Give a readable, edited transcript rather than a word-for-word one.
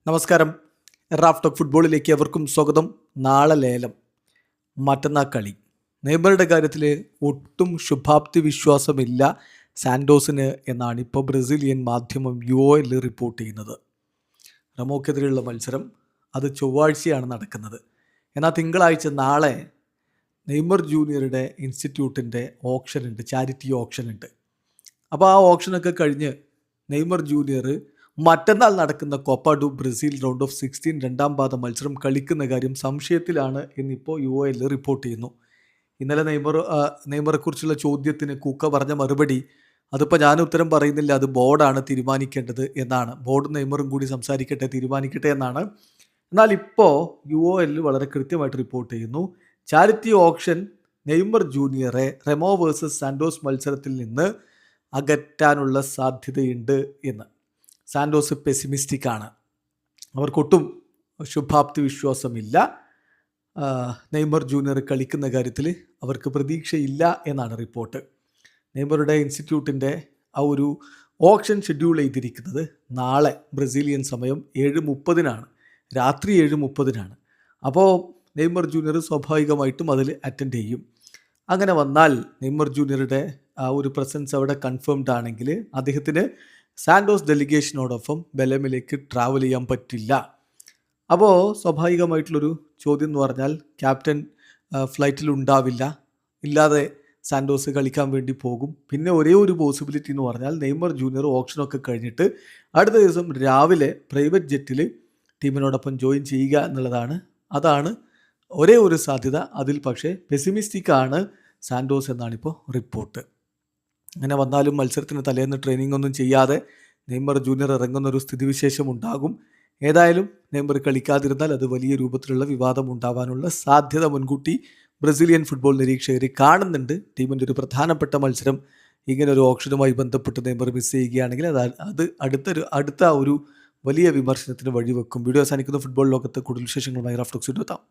നമസ്കാരം. Raf talk ഫുട്ബോളിലേക്ക് എവർക്കും സ്വാഗതം. നാളെ ലേലം, മറ്റന്നാൾ കളി. നെയ്മറുടെ കാര്യത്തിൽ ഒട്ടും ശുഭാപ്തി വിശ്വാസമില്ല സാൻഡോസിന് എന്നാണ് ഇപ്പോൾ ബ്രസീലിയൻ മാധ്യമം UOL റിപ്പോർട്ട് ചെയ്യുന്നത്. റമോക്കെതിരെയുള്ള മത്സരം അത് ചൊവ്വാഴ്ചയാണ് നടക്കുന്നത്. എന്നാൽ തിങ്കളാഴ്ച നാളെ നെയ്മർ ജൂനിയറുടെ ഇൻസ്റ്റിറ്റ്യൂട്ടിൻ്റെ ഓപ്ഷൻ ഉണ്ട്, ചാരിറ്റി ഓപ്ഷൻ ഉണ്ട്. അപ്പോൾ ആ ഓപ്ഷനൊക്കെ കഴിഞ്ഞ് നെയ്മർ ജൂനിയർ മറ്റന്നാൾ നടക്കുന്ന Copa do Brazil round of 16 രണ്ടാം പാദ മത്സരം കളിക്കുന്ന കാര്യം സംശയത്തിലാണ് എന്നിപ്പോൾ UOL റിപ്പോർട്ട് ചെയ്യുന്നു. ഇന്നലെ നെയ്മറെക്കുറിച്ചുള്ള ചോദ്യത്തിന് കൂക്ക പറഞ്ഞ മറുപടി, അതിപ്പോൾ ഞാൻ ഉത്തരം പറയുന്നില്ല, അത് ബോർഡാണ് തീരുമാനിക്കേണ്ടത് എന്നാണ്. ബോർഡും നെയ്മറും കൂടി സംസാരിക്കട്ടെ, തീരുമാനിക്കട്ടെ എന്നാണ്. എന്നാൽ ഇപ്പോൾ UOL വളരെ കൃത്യമായിട്ട് റിപ്പോർട്ട് ചെയ്യുന്നു, ചാരിറ്റി ഓപ്ഷൻ നെയ്മർ ജൂനിയറെ റെമോ വേഴ്സസ് സാൻഡോസ് മത്സരത്തിൽ നിന്ന് അകറ്റാനുള്ള സാധ്യതയുണ്ട് എന്ന്. സാൻഡോസ് പെസിമിസ്റ്റിക് ആണ്, അവർക്കൊട്ടും ശുഭാപ്തി വിശ്വാസമില്ല. നെയ്മർ ജൂനിയർ കളിക്കുന്ന കാര്യത്തിൽ അവർക്ക് പ്രതീക്ഷയില്ല എന്നാണ് റിപ്പോർട്ട്. നെയ്മറുടെ ഇൻസ്റ്റിറ്റ്യൂട്ടിൻ്റെ ആ ഒരു ഓപ്ഷൻ ഷെഡ്യൂൾ ചെയ്തിരിക്കുന്നത് നാളെ ബ്രസീലിയൻ സമയം 7:30 രാത്രി 7:30. അപ്പോൾ നെയ്മർ ജൂനിയർ സ്വാഭാവികമായിട്ടും അതിൽ അറ്റൻഡ് ചെയ്യും. അങ്ങനെ വന്നാൽ നെയ്മർ ജൂനിയറുടെ ആ ഒരു പ്രസൻസ് അവിടെ കൺഫേംഡ് ആണെങ്കിൽ അദ്ദേഹത്തിന് സാൻഡോസ് ഡെലിഗേഷനോടൊപ്പം ബെലമിലേക്ക് ട്രാവൽ ചെയ്യാൻ പറ്റില്ല. അപ്പോൾ സ്വാഭാവികമായിട്ടുള്ളൊരു ചോദ്യം എന്ന് പറഞ്ഞാൽ, ക്യാപ്റ്റൻ ഫ്ലൈറ്റിൽ ഉണ്ടാവില്ല, ഇല്ലാതെ സാൻഡോസ് കളിക്കാൻ വേണ്ടി പോകും. പിന്നെ ഒരേ ഒരു പോസിബിലിറ്റി എന്ന് പറഞ്ഞാൽ നെയ്മർ ജൂനിയർ ഓപ്ഷനൊക്കെ കഴിഞ്ഞിട്ട് അടുത്ത ദിവസം രാവിലെ പ്രൈവറ്റ് ജെറ്റിൽ ടീമിനോടൊപ്പം ജോയിൻ ചെയ്യുക എന്നുള്ളതാണ്. അതാണ് ഒരേ ഒരു സാധ്യത. അതിൽ പക്ഷേ പെസിമിസ്റ്റിക് ആണ് സാൻഡോസ് എന്നാണിപ്പോൾ റിപ്പോർട്ട്. അങ്ങനെ വന്നാലും മത്സരത്തിന് തലേന്ന് ട്രെയിനിങ് ഒന്നും ചെയ്യാതെ നെയ്മർ ജൂനിയർ ഇറങ്ങുന്നൊരു സ്ഥിതിവിശേഷം ഉണ്ടാകും. ഏതായാലും നെയ്മർ കളിക്കാതിരുന്നാൽ അത് വലിയ രൂപത്തിലുള്ള വിവാദം ഉണ്ടാവാനുള്ള സാധ്യത മുൻകൂട്ടി ബ്രസീലിയൻ ഫുട്ബോൾ നിരീക്ഷകർ കാണുന്നുണ്ട്. ടീമിൻ്റെ ഒരു പ്രധാനപ്പെട്ട മത്സരം ഇങ്ങനെ ഒരു ഓപ്ഷനുമായി ബന്ധപ്പെട്ട് നെയ്മർ മിസ് ചെയ്യുകയാണെങ്കിൽ അത് അടുത്ത ഒരു വലിയ വിമർശനത്തിന് വഴിവെക്കും. വീഡിയോ അവസാനിക്കുന്ന ഫുട്ബോൾ ലോകത്ത് കൂടുതൽ വിശേഷങ്ങളുമായി റാഫ് ടോക്സ് എത്താം.